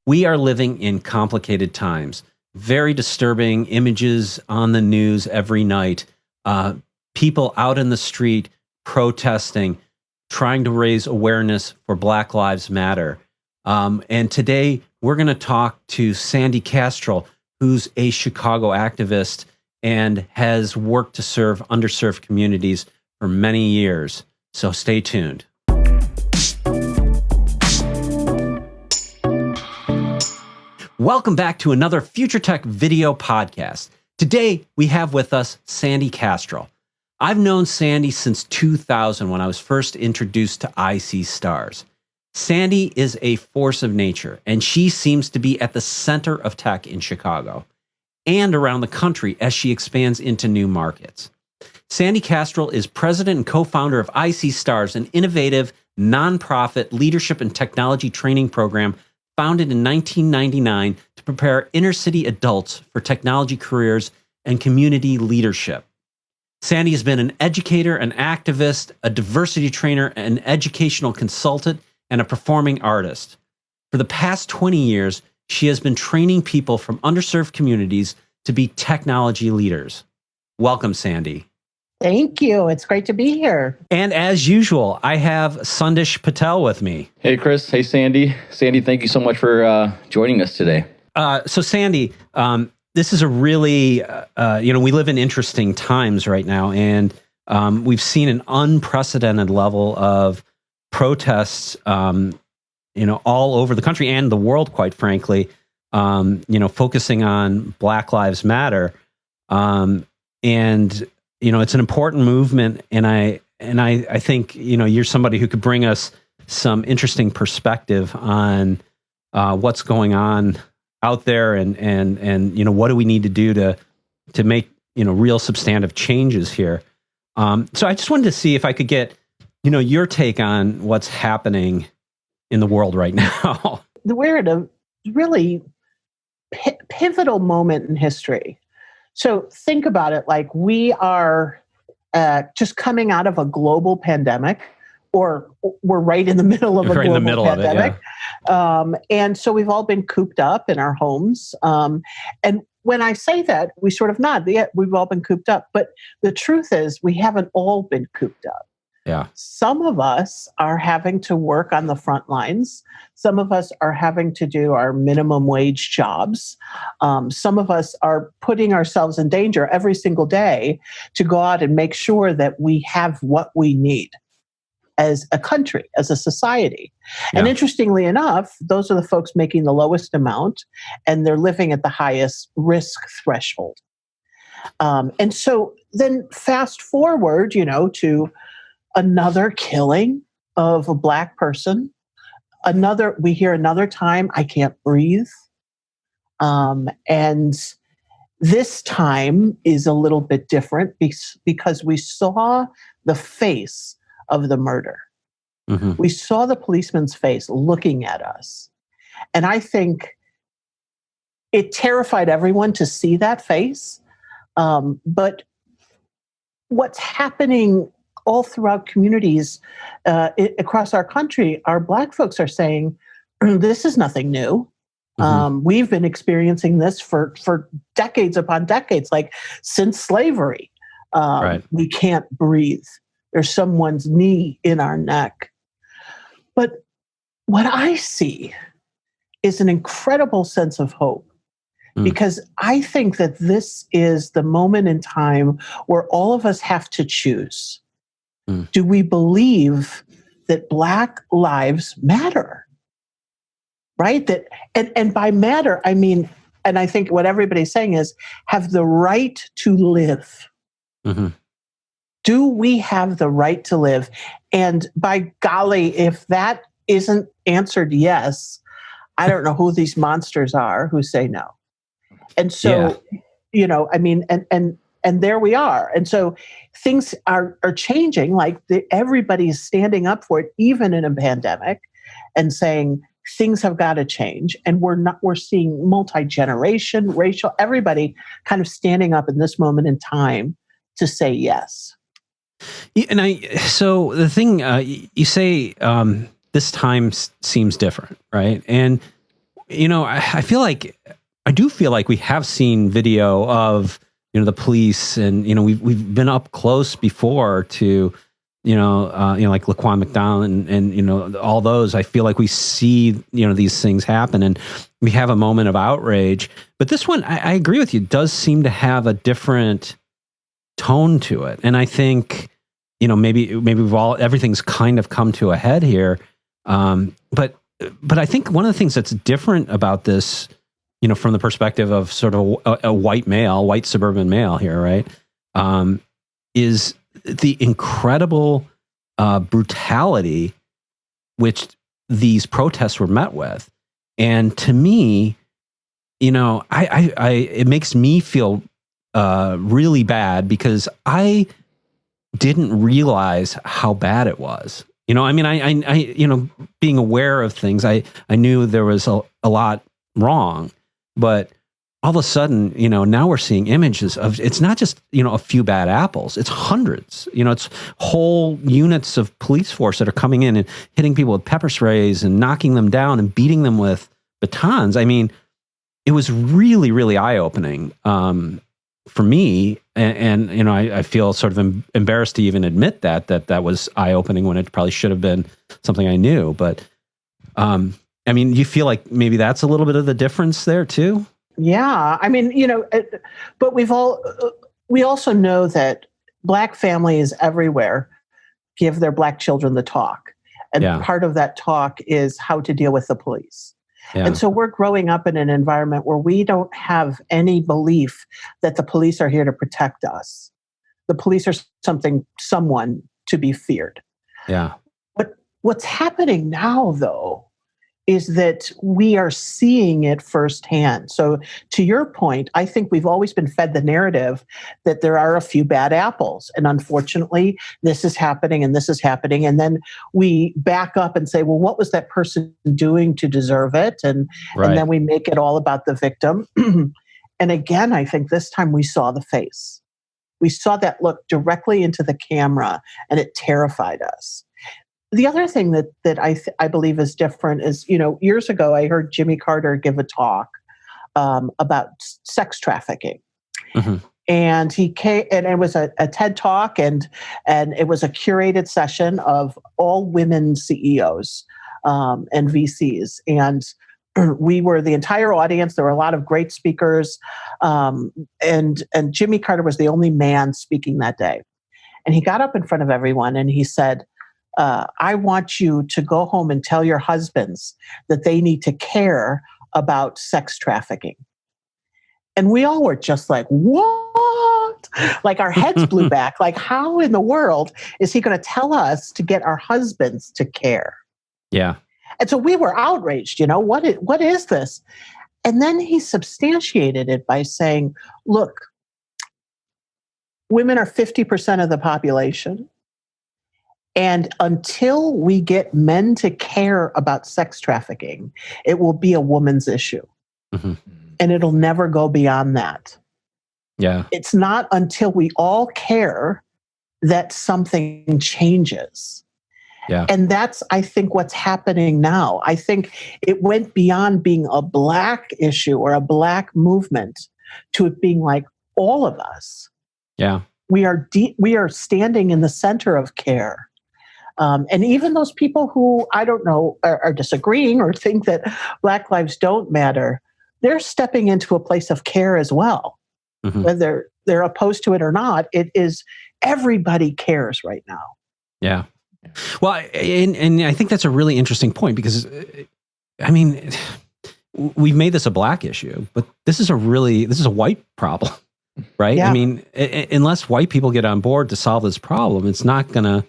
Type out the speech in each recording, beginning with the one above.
We are living in complicated times. Very disturbing images on the news every night. People out in the street protesting, trying to raise awareness for Black Lives Matter. And today we're going to talk to Sandee Kastrul, who's a Chicago activist and has worked to serve underserved communities for many years. So stay tuned. Welcome back to another Future Tech video podcast. Today, we have with us Sandee Kastrul. I've known Sandee since 2000 when I was first introduced to I.c.stars. Sandee is a force of nature, and she seems to be at the center of tech in Chicago and around the country as she expands into new markets. Sandee Kastrul is president and co-founder of I.c.stars, an innovative, nonprofit leadership and technology training program founded in 1999 to prepare inner-city adults for technology careers and community leadership. Sandee has been an educator, an activist, a diversity trainer, an educational consultant, and a performing artist. For the past 20 years, she has been training people from underserved communities to be technology leaders. Welcome, Sandee. Thank you. It's great to be here. And as usual, I have Sandesh Patel with me. Hey, Chris. Hey, Sandee. Sandee, thank you so much for joining us today. So, Sandee, this is a really, we live in interesting times right now, and we've seen an unprecedented level of protests, all over the country and the world, quite frankly, focusing on Black Lives Matter. It's an important movement, and I think, you're somebody who could bring us some interesting perspective on what's going on out there and what do we need to do to make, real substantive changes here. So I just wanted to see if I could get, your take on what's happening in the world right now. We're at a really pivotal moment in history. So think about it like we are just coming out of a global pandemic, or we're right in the middle of a global pandemic. And so we've all been cooped up in our homes. And when I say that, we sort of nod. Yeah, we've all been cooped up. But the truth is, we haven't all been cooped up. Yeah. Some of us are having to work on the front lines. Some of us are having to do our minimum wage jobs. Some of us are putting ourselves in danger every single day to go out and make sure that we have what we need as a country, as a society. Yeah. And interestingly enough, those are the folks making the lowest amount, and they're living at the highest risk threshold. And so then fast forward, to another killing of a Black person. We hear another time, I can't breathe. And this time is a little bit different because we saw the face of the murder. Mm-hmm. We saw the policeman's face looking at us. And I think it terrified everyone to see that face. But what's happening all throughout communities across our country, our Black folks are saying, this is nothing new. Mm-hmm. We've been experiencing this for decades upon decades, like since slavery. Right. We can't breathe. There's someone's knee in our neck. But what I see is an incredible sense of hope. Because I think that this is the moment in time where all of us have to choose. Do we believe that Black lives matter? Right? That and by matter, I mean, and I think what everybody's saying is have the right to live. Mm-hmm. Do we have the right to live? And by golly, if that isn't answered yes, I don't know who these monsters are who say no. And so, and there we are. And so things are changing, like everybody's standing up for it, even in a pandemic, and saying things have got to change. And we're seeing multi-generation, racial, everybody kind of standing up in this moment in time to say yes. So the thing you say, this time seems different, right? And I feel like we have seen video of, the police, and, we've been up close before to, like Laquan McDonald and all those. I feel like we see, these things happen and we have a moment of outrage. But this one, I agree with you, does seem to have a different tone to it. And I think, maybe everything's kind of come to a head here. But I think one of the things that's different about this, from the perspective of sort of a white suburban male here, right, is the incredible brutality which these protests were met with. And to me, it makes me feel really bad because I didn't realize how bad it was. I being aware of things, I knew there was a lot wrong, but all of a sudden, now we're seeing images of, it's not just, a few bad apples, it's hundreds, it's whole units of police force that are coming in and hitting people with pepper sprays and knocking them down and beating them with batons. I mean, it was really, really eye-opening for me. And I feel sort of embarrassed to even admit that was eye-opening when it probably should have been something I knew. But, you feel like maybe that's a little bit of the difference there too? Yeah. But we also know that Black families everywhere give their Black children the talk. And part of that talk is how to deal with the police. Yeah. And so we're growing up in an environment where we don't have any belief that the police are here to protect us. The police are someone to be feared. Yeah. But what's happening now, though, is that we are seeing it firsthand. So to your point, I think we've always been fed the narrative that there are a few bad apples. And unfortunately, this is happening and this is happening. And then we back up and say, well, what was that person doing to deserve it? And then we make it all about the victim. And again, I think this time we saw the face. We saw that look directly into the camera and it terrified us. The other thing that I believe is different is, years ago, I heard Jimmy Carter give a talk about sex trafficking. Mm-hmm. And he came, and it was a TED talk, and it was a curated session of all women CEOs and VCs. And we were the entire audience. There were a lot of great speakers. And Jimmy Carter was the only man speaking that day. And he got up in front of everyone and he said, I want you to go home and tell your husbands that they need to care about sex trafficking. And we all were just like, what? Like our heads blew back. Like, how in the world is he going to tell us to get our husbands to care? Yeah. And so we were outraged, what is this? And then he substantiated it by saying, look, women are 50% of the population. And until we get men to care about sex trafficking, it will be a woman's issue. Mm-hmm. And it'll never go beyond that. Yeah. It's not until we all care that something changes. Yeah. And that's, I think, what's happening now. I think it went beyond being a Black issue or a Black movement to it being like all of us. Yeah. We are standing in the center of care. And even those people who, I don't know, are disagreeing or think that Black lives don't matter, they're stepping into a place of care as well. Mm-hmm. Whether they're opposed to it or not, it is everybody cares right now. Yeah. Well, and I think that's a really interesting point because, we've made this a Black issue, but this is a white problem, right? Yeah. Unless white people get on board to solve this problem, it's not going to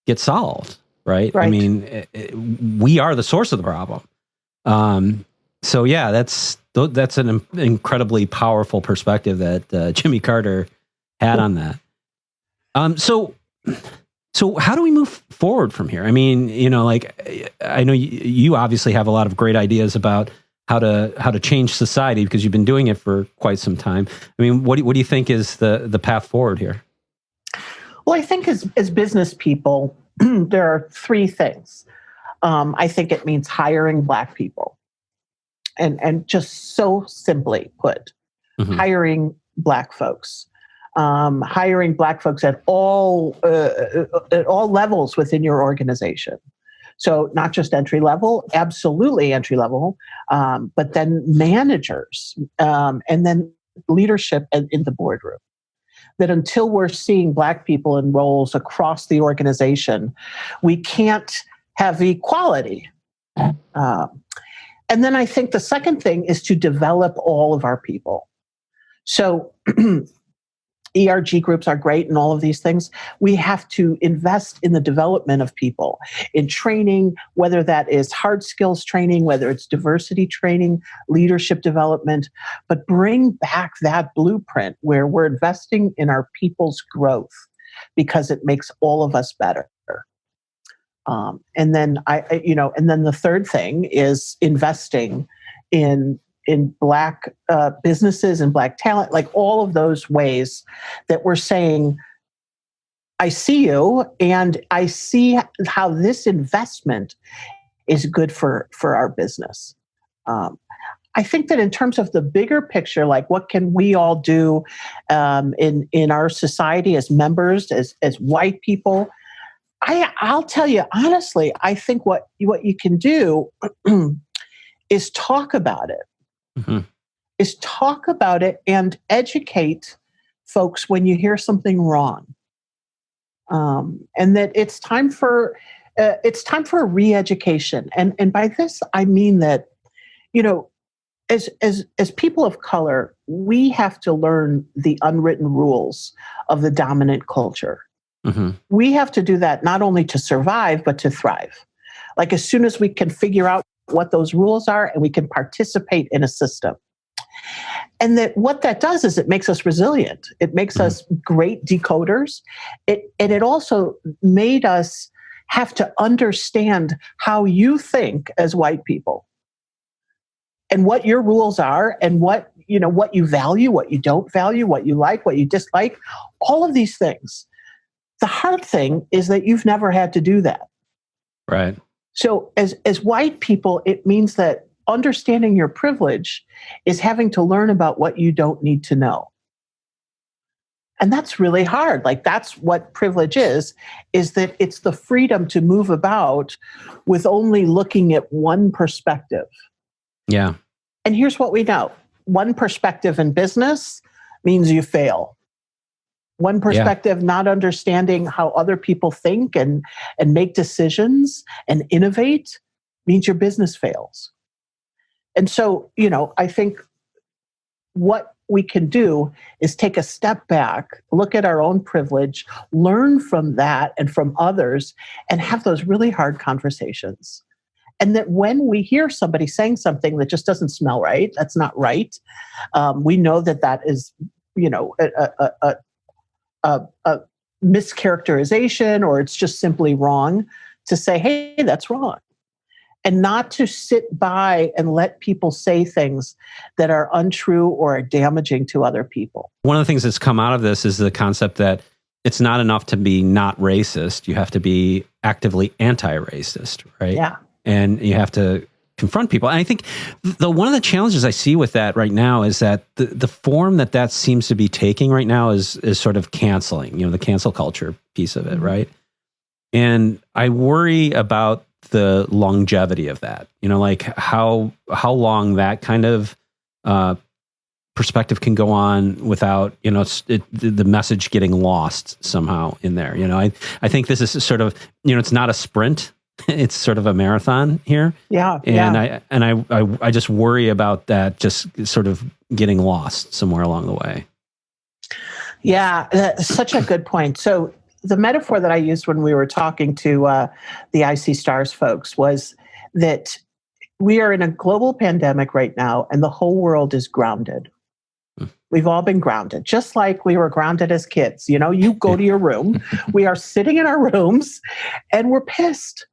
get solved, right? We are the source of the problem. So yeah, that's an incredibly powerful perspective that Jimmy Carter had on that. So how do we move forward from here? I know you obviously have a lot of great ideas about how to change society because you've been doing it for quite some time. What do you think is the path forward here? Well, I think as business people, there are three things. I think it means hiring Black people. and just so simply put, hiring Black folks. Hiring Black folks at all levels within your organization. So not just entry level, absolutely entry level, but then managers, and then leadership in the boardroom. That until we're seeing Black people in roles across the organization, we can't have equality. And then I think the second thing is to develop all of our people. So ERG groups are great and all of these things. We have to invest in the development of people, in training, whether that is hard skills training, whether it's diversity training, leadership development, but bring back that blueprint where we're investing in our people's growth because it makes all of us better. And then the third thing is investing in Black businesses and Black talent, like all of those ways that we're saying, I see you and I see how this investment is good for our business. I think that in terms of the bigger picture, like what can we all do in our society as members, as white people, I'll tell you honestly, I think what you can do is talk about it. Is talk about it and educate folks when you hear something wrong, and that it's time for a re-education. And by this I mean that, as people of color, we have to learn the unwritten rules of the dominant culture. We have to do that not only to survive but to thrive. Like as soon as we can figure out what those rules are and we can participate in a system. And that what that does is it makes us resilient. It makes us great decoders. And it also made us have to understand how you think as white people and what your rules are and what you value, what you don't value, what you like, what you dislike, all of these things. The hard thing is that you've never had to do that. Right. So as white people, it means that understanding your privilege is having to learn about what you don't need to know. And that's really hard. Like that's what privilege is that it's the freedom to move about with only looking at one perspective. Yeah. And here's what we know. One perspective in business means you fail. One perspective, not understanding how other people think and make decisions and innovate means your business fails. And so, I think what we can do is take a step back, look at our own privilege, learn from that and from others, and have those really hard conversations. And that when we hear somebody saying something that just doesn't smell right, that's not right, we know that is, a mischaracterization, or it's just simply wrong, to say, hey, that's wrong. And not to sit by and let people say things that are untrue or are damaging to other people. One of the things that's come out of this is the concept that it's not enough to be not racist. You have to be actively anti-racist, right? Yeah. And you have to confront people. And I think one of the challenges I see with that right now is that the form that seems to be taking right now is sort of canceling, the cancel culture piece of it, right? And I worry about the longevity of that, like how long that kind of perspective can go on without, the message getting lost somehow in there. I think this is sort of, it's not a sprint. It's sort of a marathon here. Yeah. And I just worry about that just sort of getting lost somewhere along the way. Yeah, that's such a good point. So the metaphor that I used when we were talking to the I.c.stars folks was that we are in a global pandemic right now and the whole world is grounded. We've all been grounded, just like we were grounded as kids. You go to your room, we are sitting in our rooms and we're pissed.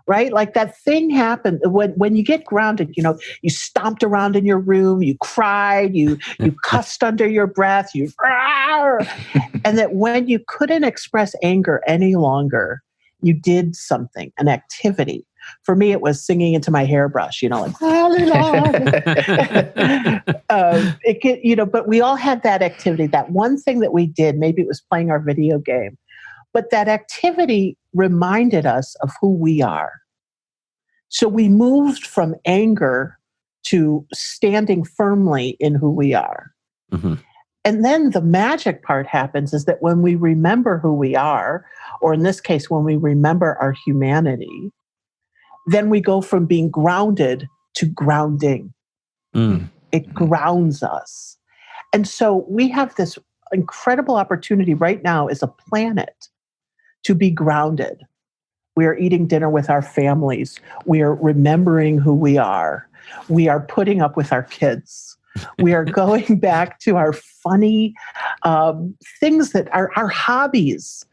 Right? Like that thing happened when you get grounded, you stomped around in your room, you cried, you cussed under your breath, and that when you couldn't express anger any longer, you did something, an activity, For me, it was singing into my hairbrush, like, but we all had that activity, that one thing that we did. Maybe it was playing our video game, but that activity reminded us of who we are. So we moved from anger to standing firmly in who we are. Mm-hmm. And then the magic part happens is that when we remember who we are, or in this case, when we remember our humanity, then we go from being grounded to grounding. It grounds us. And so we have this incredible opportunity right now as a planet to be grounded. We are eating dinner with our families. We are remembering who we are. We are putting up with our kids. We are going back to our funny things that are our hobbies.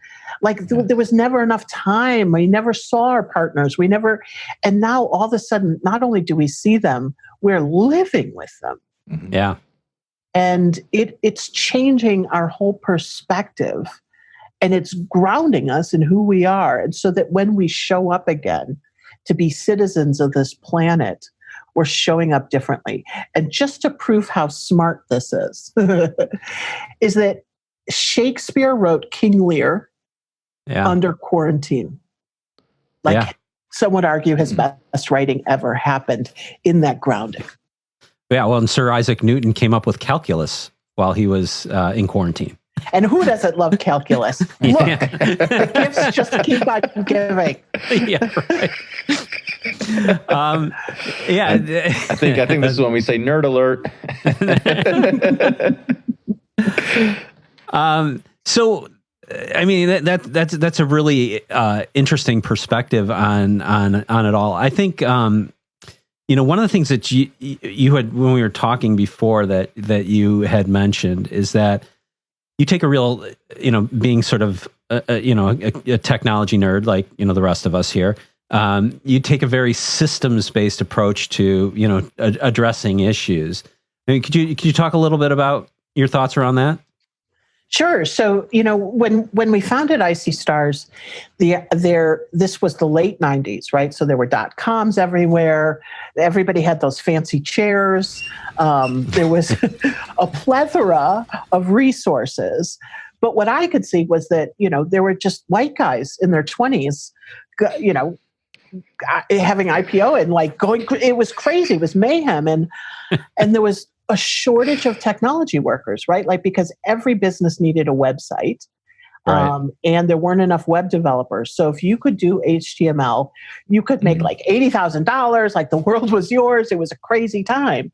Like there was never enough time. We never saw our partners. And now all of a sudden, not only do we see them, we're living with them. Yeah. And it's changing our whole perspective. And it's grounding us in who we are. And so that when we show up again to be citizens of this planet, we're showing up differently. And just to prove how smart this is that Shakespeare wrote King Lear under quarantine. Some would argue his best writing ever happened in that grounding. Yeah, well, and Sir Isaac Newton came up with calculus while he was in quarantine. And who doesn't love calculus? Look, the gifts just keep on giving. Yeah, right. I think this is when we say nerd alert. So, I mean, that's a really interesting perspective on it all. I think one of the things that you had when we were talking before that you had mentioned is that you take a real, being sort of, a technology nerd like, the rest of us here. You take a very systems-based approach to, addressing issues. I mean, could you talk a little bit about your thoughts around that? Sure. So, when we founded I.c.stars, this was the late 90s, right? So there were .coms everywhere. Everybody had those fancy chairs. There was a plethora of resources. But what I could see was that, there were just white guys in their 20s, having IPO and going, it was crazy. It was mayhem. And there was a shortage of technology workers, right? because every business needed a website, right. And there weren't enough web developers. So if you could do HTML, you could make $80,000, the world was yours. It was a crazy time.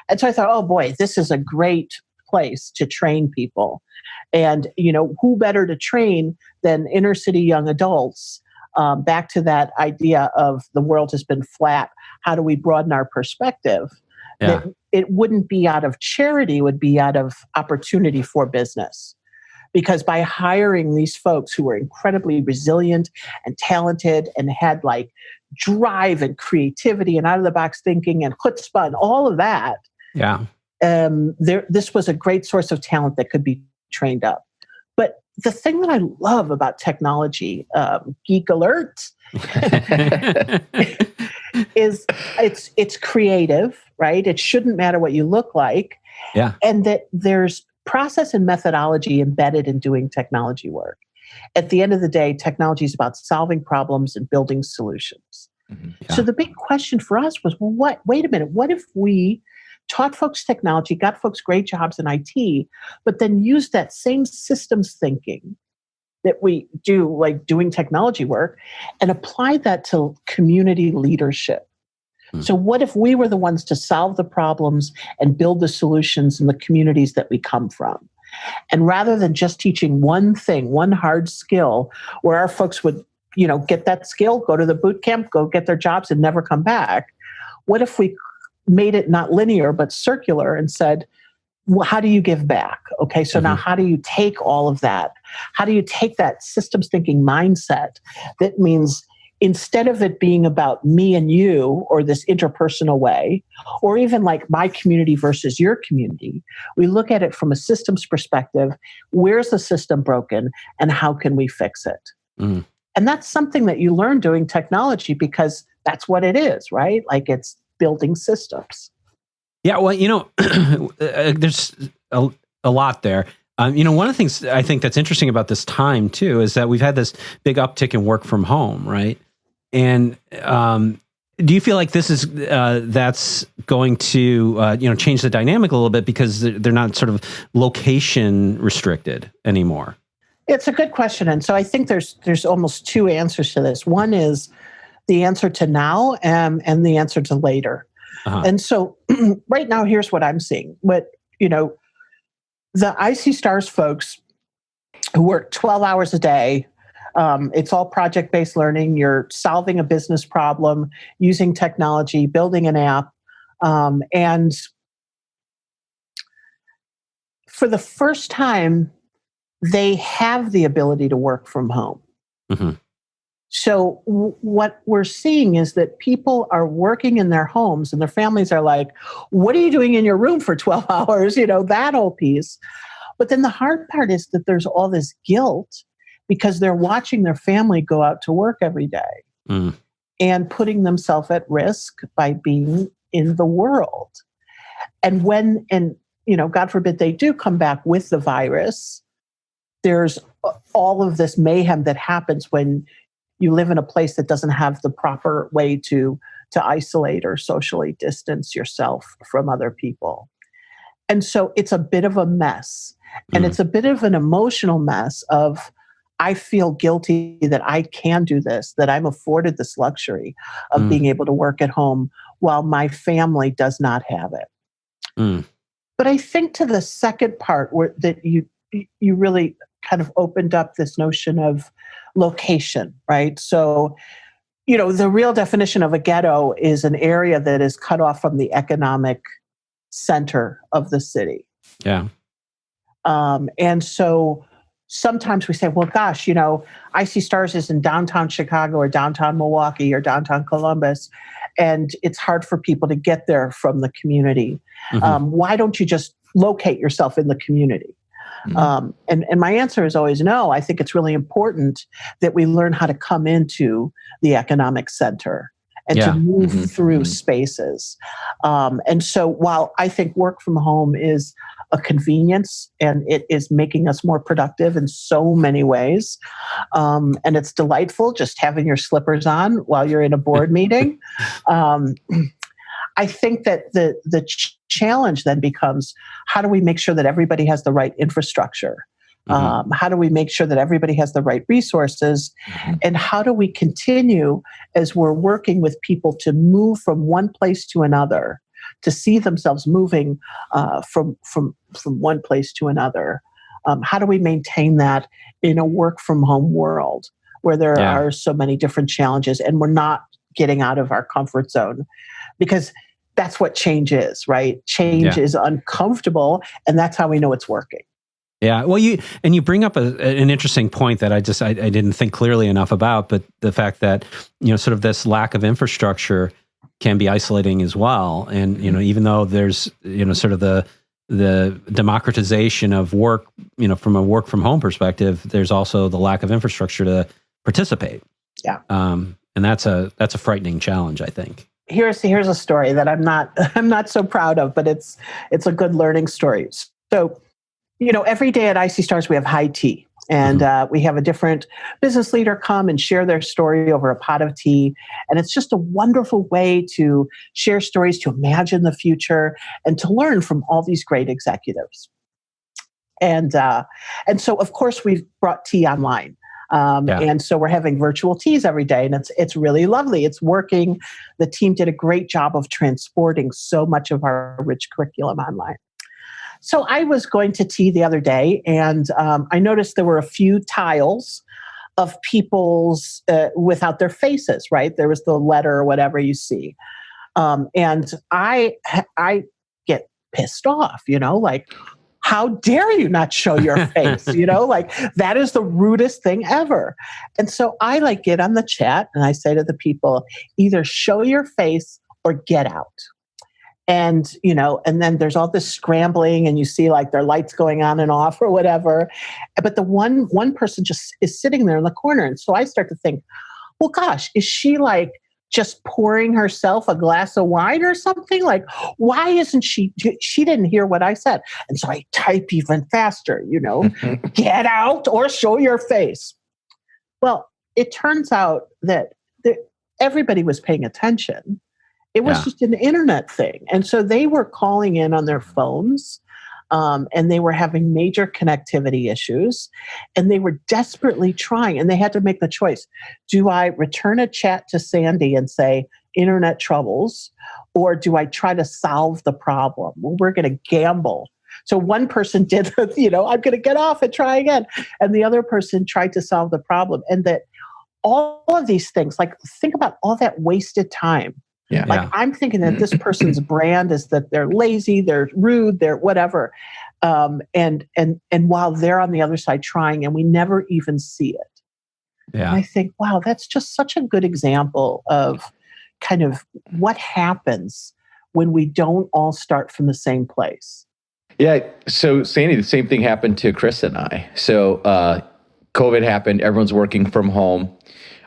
And so I thought, oh boy, this is a great place to train people. And, who better to train than inner city young adults? Back to that idea of the world has been flat. How do we broaden our perspective? Yeah. That it wouldn't be out of charity, it would be out of opportunity for business. Because by hiring these folks who were incredibly resilient and talented and had drive and creativity and out of the box thinking and chutzpah and all of that, this was a great source of talent that could be trained up. But the thing that I love about technology, geek alert, is it's creative, right? It shouldn't matter what you look like. Yeah. And that there's process and methodology embedded in doing technology work. At the end of the day, technology is about solving problems and building solutions. Mm-hmm. Yeah. So the big question for us was, wait a minute, what if we taught folks technology, got folks great jobs in IT, but then used that same systems thinking that we do, doing technology work, and applied that to community leadership. So what if we were the ones to solve the problems and build the solutions in the communities that we come from? And rather than just teaching one thing, one hard skill, where our folks would, get that skill, go to the boot camp, go get their jobs and never come back, what if we made it not linear, but circular and said, well, how do you give back? Okay, so now how do you take all of that? How do you take that systems thinking mindset that means instead of it being about me and you or this interpersonal way, or even my community versus your community, we look at it from a systems perspective. Where's the system broken and how can we fix it? And that's something that you learn doing technology because that's what it is, right? Like it's building systems. Yeah, well, there's a lot there. One of the things I think that's interesting about this time too is that we've had this big uptick in work from home, right? And do you feel like this is that's going to change the dynamic a little bit because they're not sort of location restricted anymore? It's a good question, and so I think there's almost two answers to this. One is the answer to now, and the answer to later. Uh-huh. And so right now, here's what I'm seeing. The I.c.stars folks who work 12 hours a day, it's all project-based learning. You're solving a business problem, using technology, building an app. And for the first time, they have the ability to work from home. Mm-hmm. So what we're seeing is that people are working in their homes and their families are like, what are you doing in your room for 12 hours? That whole piece. But then the hard part is that there's all this guilt because they're watching their family go out to work every day and putting themselves at risk by being in the world. And God forbid they do come back with the virus, there's all of this mayhem that happens when you live in a place that doesn't have the proper way to isolate or socially distance yourself from other people. And so it's a bit of a mess. And it's a bit of an emotional mess of, I feel guilty that I can do this, that I'm afforded this luxury of being able to work at home while my family does not have it. But I think to the second part that you really kind of opened up this notion of location, right? So, the real definition of a ghetto is an area that is cut off from the economic center of the city. Yeah. And so sometimes we say, well, gosh, I.c.stars is in downtown Chicago or downtown Milwaukee or downtown Columbus, and it's hard for people to get there from the community. Mm-hmm. Why don't you just locate yourself in the community? Mm-hmm. And my answer is always no. I think it's really important that we learn how to come into the economic center and to move through spaces. And so while I think work from home is a convenience and it is making us more productive in so many ways, and it's delightful just having your slippers on while you're in a board meeting, I think that the challenge then becomes, how do we make sure that everybody has the right infrastructure? How do we make sure that everybody has the right resources? And how do we continue as we're working with people to move from one place to another, to see themselves moving from one place to another? How do we maintain that in a work from home world where there are so many different challenges and we're not getting out of our comfort zone? Because that's what change is, right? Change is uncomfortable, and that's how we know it's working. Yeah, well, you bring up an interesting point that I didn't think clearly enough about, but the fact that sort of this lack of infrastructure can be isolating as well, and even though there's sort of the democratization of work, from a work from home perspective, there's also the lack of infrastructure to participate. Yeah, and that's a frightening challenge, I think. Here's a story that I'm not so proud of, but it's a good learning story. So, every day at I.c.stars we have high tea, and we have a different business leader come and share their story over a pot of tea, and it's just a wonderful way to share stories, to imagine the future, and to learn from all these great executives. And so, of course, we've brought tea online. And so we're having virtual teas every day, and it's really lovely. It's working. The team did a great job of transporting so much of our rich curriculum online. So I was going to tea the other day, and I noticed there were a few tiles of people's without their faces, right? There was the letter or whatever you see. And I get pissed off, like, how dare you not show your face? That is the rudest thing ever. And so I get on the chat and I say to the people, either show your face or get out. And, and then there's all this scrambling and you see their lights going on and off or whatever. But the one person just is sitting there in the corner. And so I start to think, well, gosh, is she just pouring herself a glass of wine or something? Like, why isn't she didn't hear what I said. And so I type even faster, get out or show your face. Well, it turns out that everybody was paying attention. It was just an internet thing. And so they were calling in on their phones, and they were having major connectivity issues, and they were desperately trying, and they had to make the choice. Do I return a chat to Sandee and say, internet troubles, or do I try to solve the problem? Well, we're going to gamble. So one person did, I'm going to get off and try again. And the other person tried to solve the problem. And that all of these things, like think about all that wasted time. Yeah. Like I'm thinking that this person's brand is that they're lazy, they're rude, they're whatever. And while they're on the other side trying, and we never even see it. Yeah. And I think, wow, that's just such a good example of kind of what happens when we don't all start from the same place. Yeah. So Sandee, the same thing happened to Chris and I. So COVID happened. Everyone's working from home.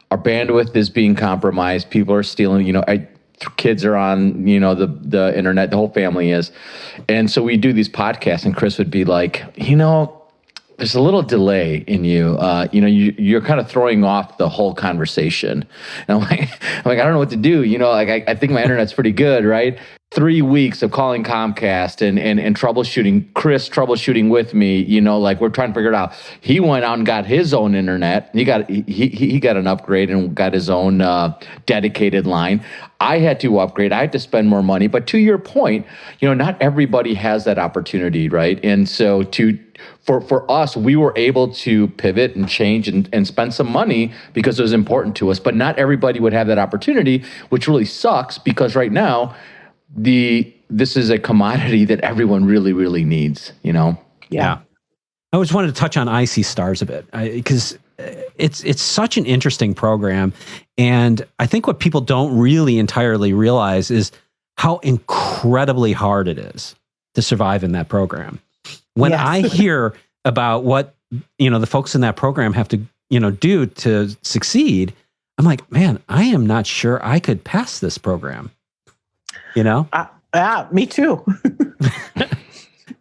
Our bandwidth is being compromised. People are stealing, kids are on, the internet, the whole family is. And so we do these podcasts, and Chris would be like, there's a little delay in you. You're kind of throwing off the whole conversation. And I'm like, I don't know what to do. I think my internet's pretty good, right? 3 weeks of calling Comcast and troubleshooting, Chris troubleshooting with me, we're trying to figure it out. He went out and got his own internet. He got an upgrade and got his own dedicated line. I had to upgrade. I had to spend more money. But to your point, not everybody has that opportunity, right? And so for us, we were able to pivot and change and spend some money because it was important to us. But not everybody would have that opportunity, which really sucks because right now, this is a commodity that everyone really, really needs, Yeah. I always wanted to touch on I.c.stars a bit because it's such an interesting program. And I think what people don't really entirely realize is how incredibly hard it is to survive in that program. When I hear about what, the folks in that program have to, do to succeed, I'm like, man, I am not sure I could pass this program. Me too.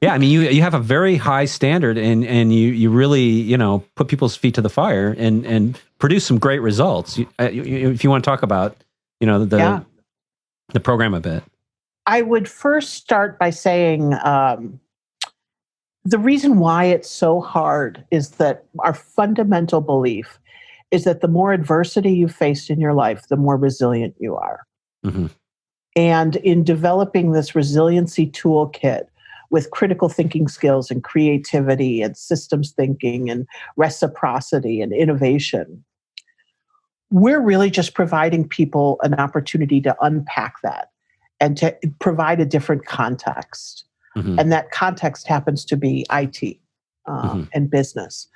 Yeah, I mean, you have a very high standard, and you really put people's feet to the fire and produce some great results. If you want to talk about the program a bit, I would first start by saying the reason why it's so hard is that our fundamental belief is that the more adversity you've faced in your life, the more resilient you are. Mm-hmm. And in developing this resiliency toolkit with critical thinking skills and creativity and systems thinking and reciprocity and innovation, we're really just providing people an opportunity to unpack that and to provide a different context. Mm-hmm. And that context happens to be IT and business.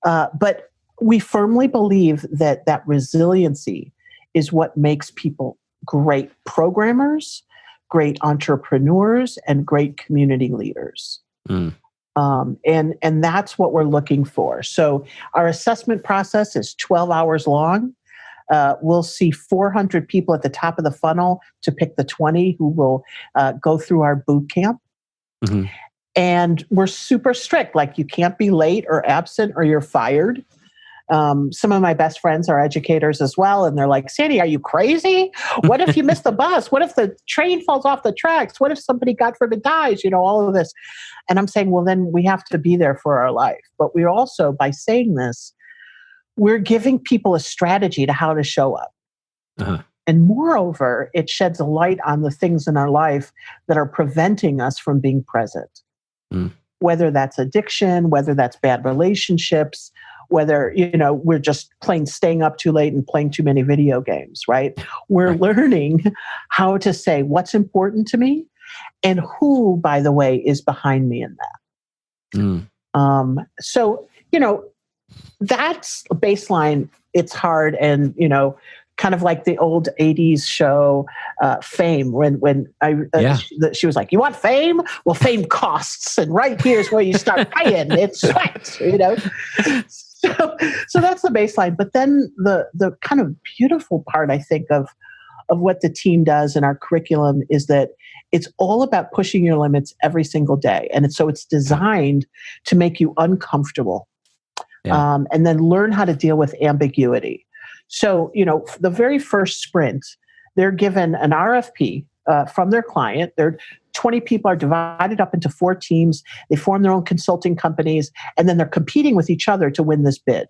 But we firmly believe that resiliency is what makes people great programmers, great entrepreneurs, and great community leaders. Mm. And that's what we're looking for. So our assessment process is 12 hours long. We'll see 400 people at the top of the funnel to pick the 20 who will go through our boot camp. Mm-hmm. And we're super strict. Like you can't be late or absent or you're fired. Some of my best friends are educators as well. And they're like, Sandee, are you crazy? What if you miss the bus? What if the train falls off the tracks? What if somebody, God forbid, dies? All of this. And I'm saying, well, then we have to be there for our life. But we're also, by saying this, we're giving people a strategy to how to show up. Uh-huh. And moreover, it sheds a light on the things in our life that are preventing us from being present. Mm. Whether that's addiction, whether that's bad relationships, whether, we're just staying up too late and playing too many video games, right? We're learning how to say what's important to me and who, by the way, is behind me in that. Mm. So, that's a baseline. It's hard. And, kind of like the old 80s show, Fame, when she was like, you want fame? Well, fame costs. And right here's where you start paying. It's sweat, So that's the baseline. But then the kind of beautiful part, I think, of of what the team does in our curriculum is that it's all about pushing your limits every single day. And it's designed to make you uncomfortable. And then learn how to deal with ambiguity. So, the very first sprint, they're given an RFP from their client. 20 people are divided up into 4 teams. They form their own consulting companies, and then they're competing with each other to win this bid,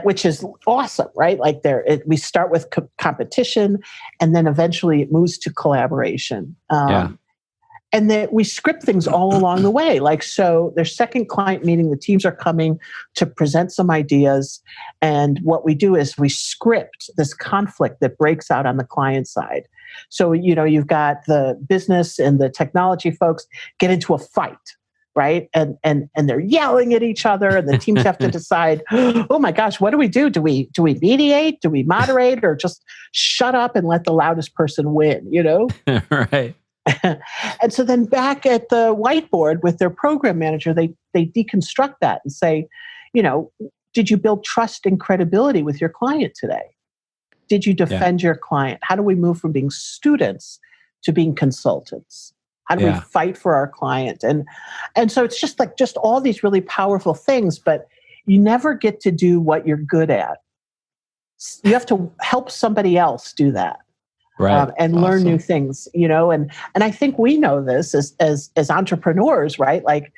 which is awesome, right? Like we start with competition, and then eventually it moves to collaboration. And that we script things all along the way. Like, so their second client meeting, the teams are coming to present some ideas. And what we do is we script this conflict that breaks out on the client side. So, you've got the business and the technology folks get into a fight, right? And they're yelling at each other, and the teams have to decide, oh my gosh, what do we do? Do we mediate? Do we moderate, or just shut up and let the loudest person win, Right. And so then back at the whiteboard with their program manager, they deconstruct that and say, did you build trust and credibility with your client today? Did you defend your client? How do we move from being students to being consultants? How do we fight for our client? And so it's just all these really powerful things, but you never get to do what you're good at. You have to help somebody else do that. Right. And learn new things, and I think we know this as entrepreneurs, right? Like,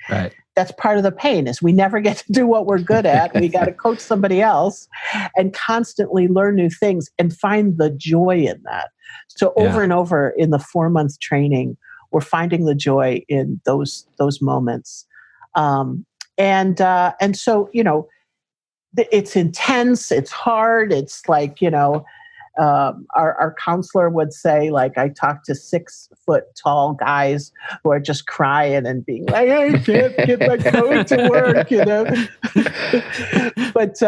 that's part of the pain is we never get to do what we're good at. We got to coach somebody else and constantly learn new things and find the joy in that. So over and over in the 4-month training, we're finding the joy in those moments. And so, it's intense, it's hard, it's like, our counselor would say, like, I talk to 6-foot-tall guys who are just crying and being like, I can't get my code to work, But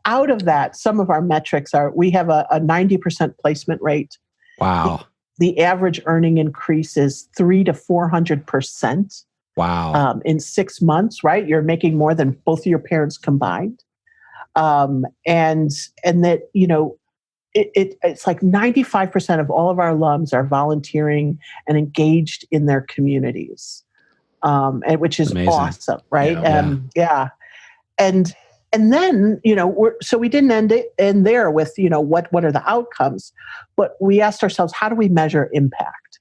out of that, some of our metrics are, we have a 90% placement rate. Wow. The average earning increase is 300 to 400%. Wow. In 6 months, right? You're making more than both of your parents combined. And that, it's like 95% of all of our alums are volunteering and engaged in their communities, and which is amazing. Awesome, right? And then so we didn't end there with what are the outcomes, but we asked ourselves, how do we measure impact?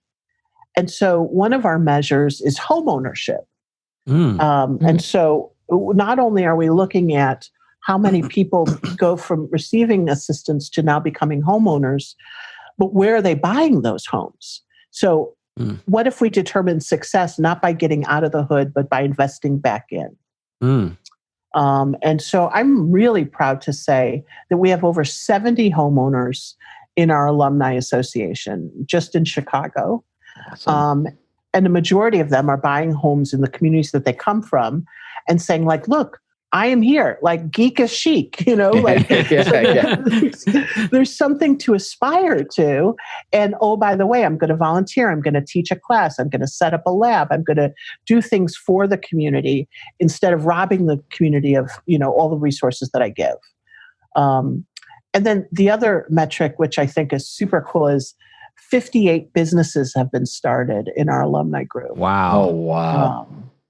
And so one of our measures is home ownership, and so not only are we looking at how many people go from receiving assistance to now becoming homeowners, but where are they buying those homes? So what if we determine success not by getting out of the hood, but by investing back in? And so I'm really proud to say that we have over 70 homeowners in our alumni association, just in Chicago. Awesome. And the majority of them are buying homes in the communities that they come from and saying, like, look, I am here, like geek is chic, like there's something to aspire to. And oh, by the way, I'm going to volunteer. I'm going to teach a class. I'm going to set up a lab. I'm going to do things for the community instead of robbing the community of, all the resources that I give. And then the other metric, which I think is super cool, is 58 businesses have been started in our alumni group. Wow. Oh, wow.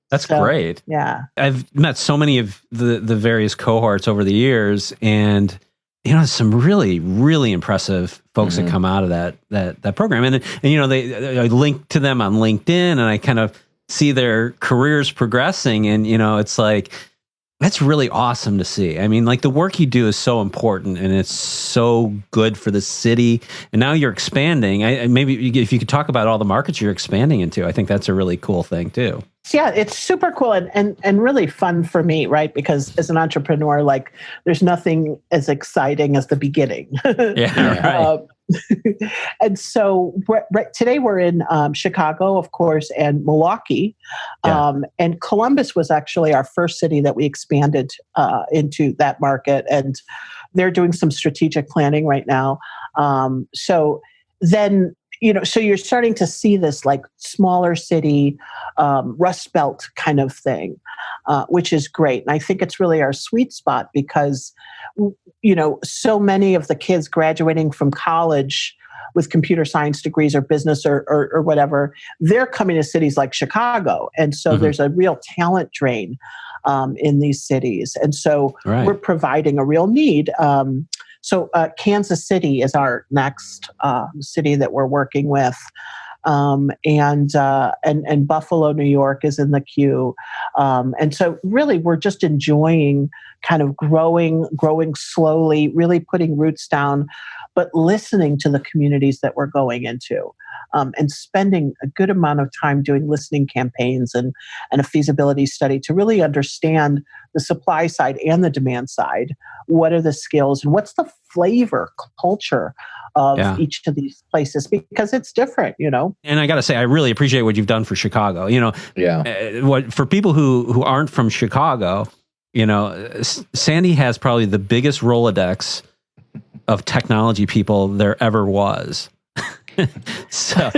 That's great. Yeah. I've met so many of the various cohorts over the years, and some really, really impressive folks that come out of that program. And I link to them on LinkedIn, and I kind of see their careers progressing, and it's like, that's really awesome to see. I mean, like, the work you do is so important, and it's so good for the city. And now you're expanding. Maybe if you could talk about all the markets you're expanding into, I think that's a really cool thing too. Yeah, it's super cool and really fun for me, right? Because as an entrepreneur, like, there's nothing as exciting as the beginning. Yeah, right. And so today we're in Chicago, of course, and Milwaukee. And Columbus was actually our first city that we expanded into that market. And they're doing some strategic planning right now. So then, so you're starting to see this like smaller city, Rust Belt kind of thing, which is great. And I think it's really our sweet spot because, so many of the kids graduating from college with computer science degrees or business or whatever, they're coming to cities like Chicago. And so there's a real talent drain in these cities. And so we're providing a real need. So Kansas City is our next city that we're working with. And Buffalo, New York is in the queue. And so really we're just enjoying kind of growing slowly, really putting roots down, but listening to the communities that we're going into, and spending a good amount of time doing listening campaigns and a feasibility study to really understand the supply side and the demand side. What are the skills and what's the flavor culture of each of these places, because it's different, And I got to say, I really appreciate what you've done for Chicago. For people who aren't from Chicago, Sandee has probably the biggest Rolodex of technology people there ever was. So,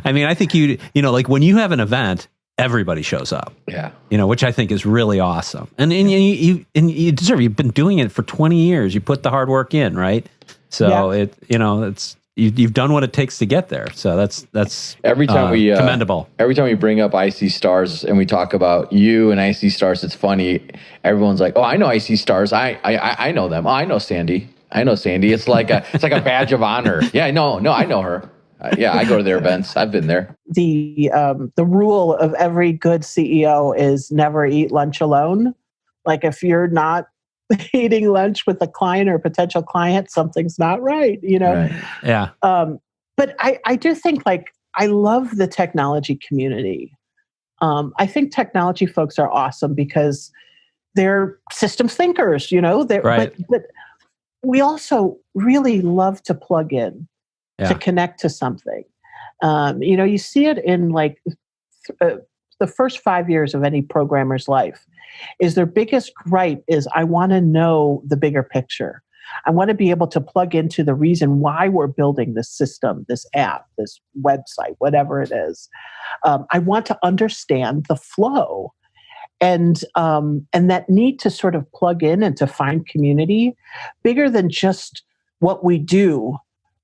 I think like when you have an event, everybody shows up. Yeah. Which I think is really awesome. And you deserve. You've been doing it for 20 years. You put the hard work in, right? So it's you've done what it takes to get there. So that's every time commendable. Every time we bring up I.c.stars and we talk about you and I.c.stars, it's funny. Everyone's like, "Oh, I know I.c.stars. I know them. Oh, I know Sandee. I know Sandee." It's like a badge of honor. Yeah, I know her. I go to their events. I've been there. The rule of every good CEO is never eat lunch alone. Like if you're not eating lunch with a client or a potential client, something's not right, Right. Yeah. But I do think I love the technology community. I think technology folks are awesome because they're systems thinkers, Right. But we also really love to plug in, to connect to something. You see it in the first 5 years of any programmer's life. Is their biggest gripe is, I want to know the bigger picture. I want to be able to plug into the reason why we're building this system, this app, this website, whatever it is. I want to understand the flow. And that need to sort of plug in and to find community bigger than just what we do,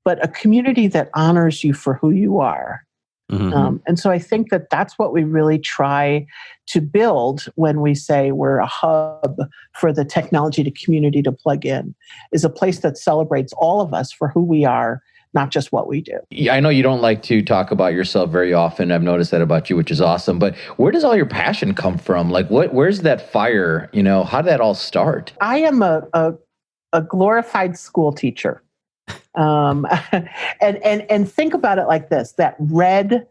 but a community that honors you for who you are. Mm-hmm. And so I think that that's what we really try to build when we say we're a hub for the technology to community to plug in, is a place that celebrates all of us for who we are, not just what we do. Yeah, I know you don't like to talk about yourself very often. I've noticed that about you, which is awesome. But where does all your passion come from? Where's that fire? How did that all start? I am a glorified school teacher. And think about it like this, that red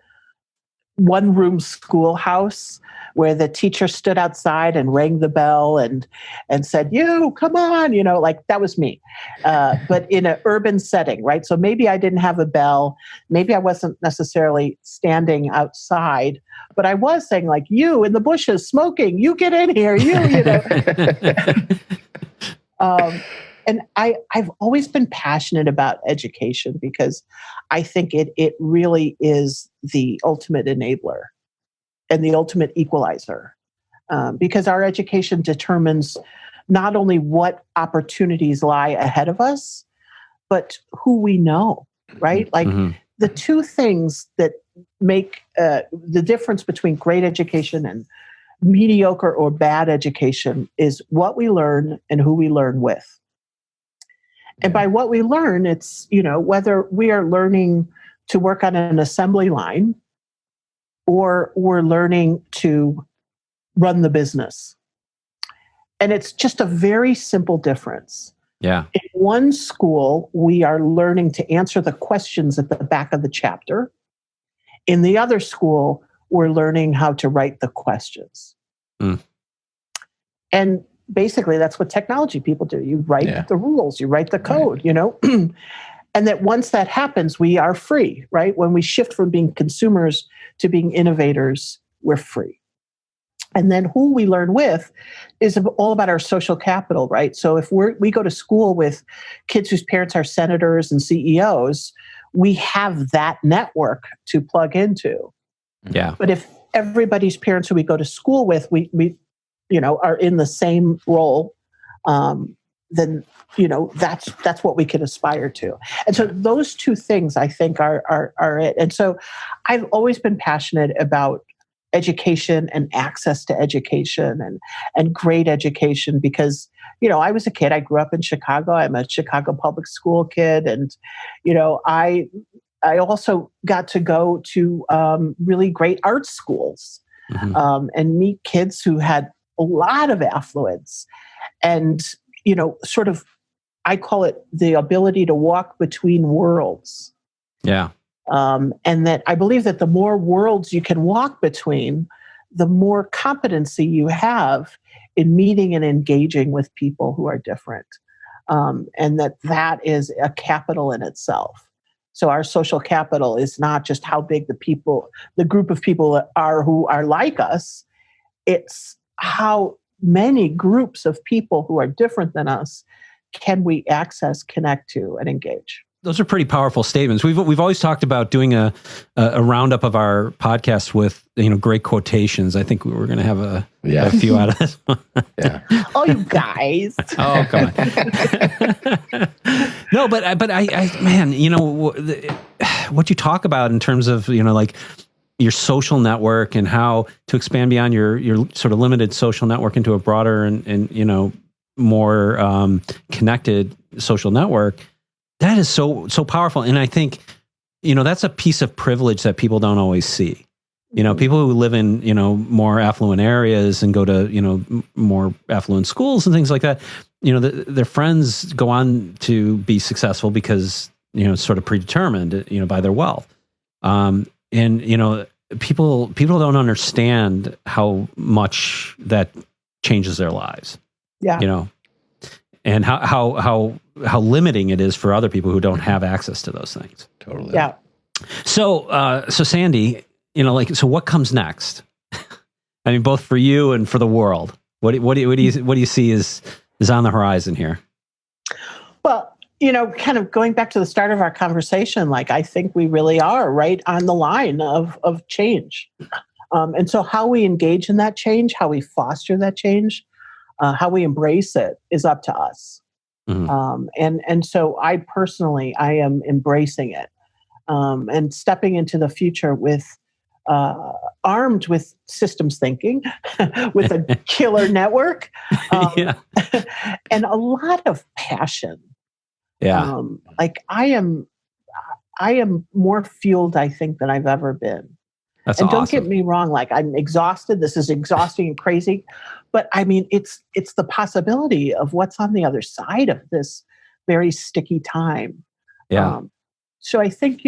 one-room schoolhouse where the teacher stood outside and rang the bell and said, "You, come on," that was me. But in an urban setting, right? So maybe I didn't have a bell. Maybe I wasn't necessarily standing outside, but I was saying "You in the bushes smoking, you get in here, you." And I've always been passionate about education because I think it really is the ultimate enabler and the ultimate equalizer. Because our education determines not only what opportunities lie ahead of us, but who we know, right? The two things that make the difference between great education and mediocre or bad education is what we learn and who we learn with. And by what we learn, it's, whether we are learning to work on an assembly line or we're learning to run the business. And it's just a very simple difference. Yeah. In one school, we are learning to answer the questions at the back of the chapter. In the other school, we're learning how to write the questions. Mm. And basically, that's what technology people do. You write the rules, you write the code, And that once that happens, we are free, right? When we shift from being consumers to being innovators, we're free. And then who we learn with is all about our social capital, right? So if we go to school with kids whose parents are senators and CEOs, we have that network to plug into. Yeah. But if everybody's parents who we go to school with, we are in the same role, then that's what we can aspire to. And so those two things, I think, are it. And so I've always been passionate about education and access to education and great education because, I was a kid. I grew up in Chicago. I'm a Chicago public school kid. And, I also got to go to really great art schools and meet kids who had a lot of affluence and, sort of, I call it the ability to walk between worlds. Yeah. And that I believe that the more worlds you can walk between, the more competency you have in meeting and engaging with people who are different. And that is a capital in itself. So our social capital is not just how big the group of people are who are like us. It's how many groups of people who are different than us can we access, connect to, and engage. Those are pretty powerful statements. We've always talked about doing a roundup of our podcast with great quotations. I think we're going to have a few out of this one. Yeah. Oh, you guys! Oh, come on. No, but I man, what you talk about in terms of like your social network and how to expand beyond your sort of limited social network into a broader and more connected social network. That is so powerful. And I think, that's a piece of privilege that people don't always see. People who live in, more affluent areas and go to, more affluent schools and things like that, their friends go on to be successful because, it's sort of predetermined, by their wealth. And, people don't understand how much that changes their lives. Yeah. And how limiting it is for other people who don't have access to those things. Totally. Yeah. So Sandee, so what comes next? I mean, both for you and for the world. What do you see is on the horizon here? Well, kind of going back to the start of our conversation, like I think we really are right on the line of change. And so how we engage in that change, how we foster that change, how we embrace it is up to us. Mm-hmm. And so I personally am embracing it and stepping into the future with armed with systems thinking, with a killer network, and a lot of passion. Yeah, like I am more fueled, I think, than I've ever been. That's and awesome. Don't get me wrong, like I'm exhausted. This is exhausting and crazy. But I mean, it's the possibility of what's on the other side of this very sticky time. Yeah. So I think,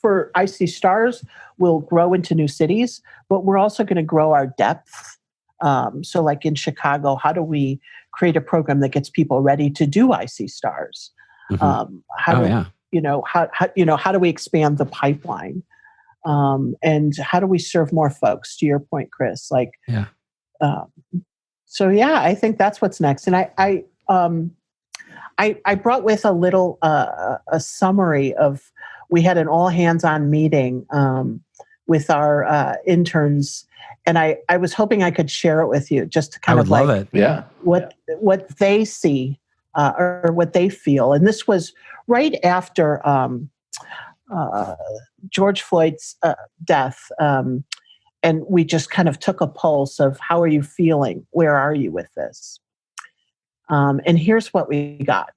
for I.c.stars, we'll grow into new cities, but we're also going to grow our depth. So like in Chicago, how do we create a program that gets people ready to do I.c.stars? Mm-hmm. How do we expand the pipeline? And how do we serve more folks? To your point, Chris, I think that's what's next. And I brought with a little a summary of. We had an all hands on meeting with our interns, and I was hoping I could share it with you, just to kind of love it. Yeah. What they see or what they feel. And this was right after George Floyd's death. And we just kind of took a pulse of how are you feeling? Where are you with this? And here's what we got.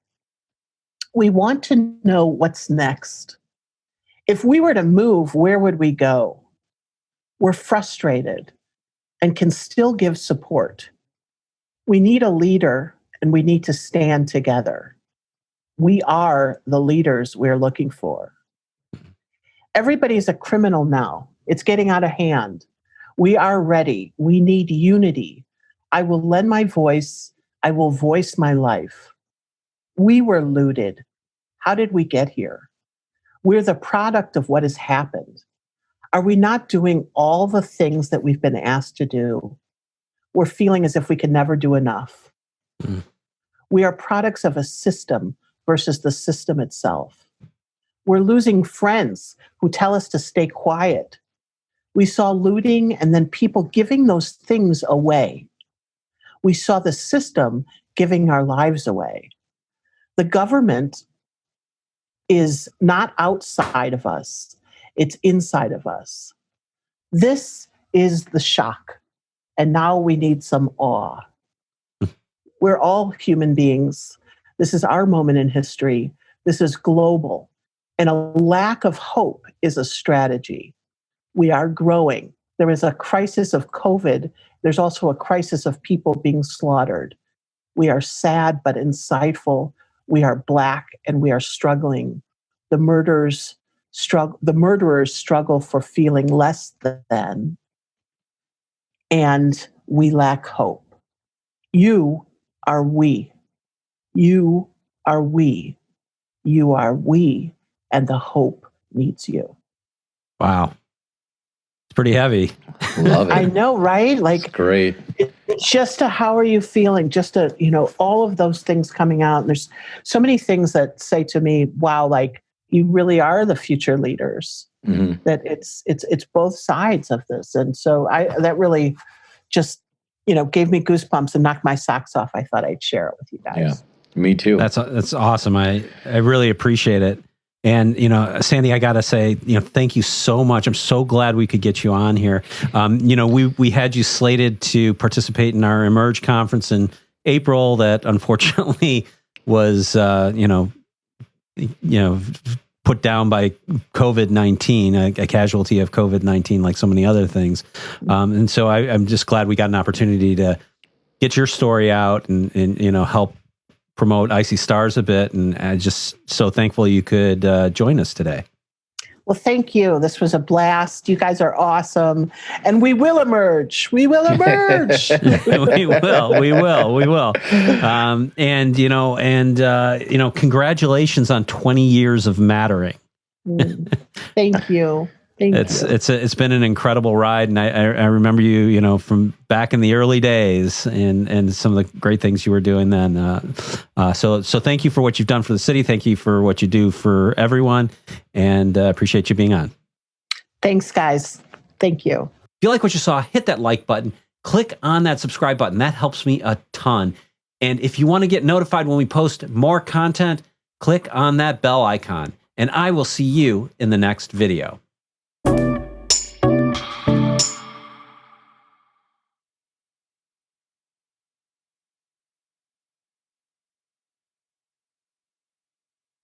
We want to know what's next. If we were to move, where would we go? We're frustrated and can still give support. We need a leader and we need to stand together. We are the leaders we're looking for. Everybody's a criminal now. It's getting out of hand. We are ready. We need unity. I will lend my voice. I will voice my life. We were looted. How did we get here? We're the product of what has happened. Are we not doing all the things that we've been asked to do? We're feeling as if we can never do enough. Mm. We are products of a system versus the system itself. We're losing friends who tell us to stay quiet. We saw looting and then people giving those things away. We saw the system giving our lives away. The government is not outside of us, it's inside of us. This is the shock. And now we need some awe. We're all human beings. This is our moment in history. This is global. And a lack of hope is a strategy. We are growing. There is a crisis of COVID. There's also a crisis of people being slaughtered. We are sad but insightful. We are Black and we are struggling. The murderers struggle for feeling less than. And we lack hope. You are we. You are we. You are we. And the hope needs you. Wow. It's pretty heavy. Love it. I know, right? Like, it's great. It's just a, how are you feeling? Just a, all of those things coming out. And there's so many things that say to me, wow, like you really are the future leaders. Mm-hmm. That it's both sides of this. And so that really just, gave me goosebumps and knocked my socks off. I thought I'd share it with you guys. Yeah, me too. That's awesome. I really appreciate it. And, Sandee, I got to say, thank you so much. I'm so glad we could get you on here. We had you slated to participate in our Emerge conference in April that unfortunately was, put down by COVID-19, a casualty of COVID-19, like so many other things. And so I'm just glad we got an opportunity to get your story out and help promote I.c.stars a bit. And I'm just so thankful you could join us today. Well, thank you. This was a blast. You guys are awesome. And we will emerge. We will emerge. We will. Congratulations on 20 years of mattering. Thank you. It's been an incredible ride, and I remember you, from back in the early days, and some of the great things you were doing then. So thank you for what you've done for the city. Thank you for what you do for everyone, and appreciate you being on. Thanks, guys. Thank you. If you like what you saw, hit that like button. Click on that subscribe button. That helps me a ton. And if you want to get notified when we post more content, click on that bell icon. And I will see you in the next video.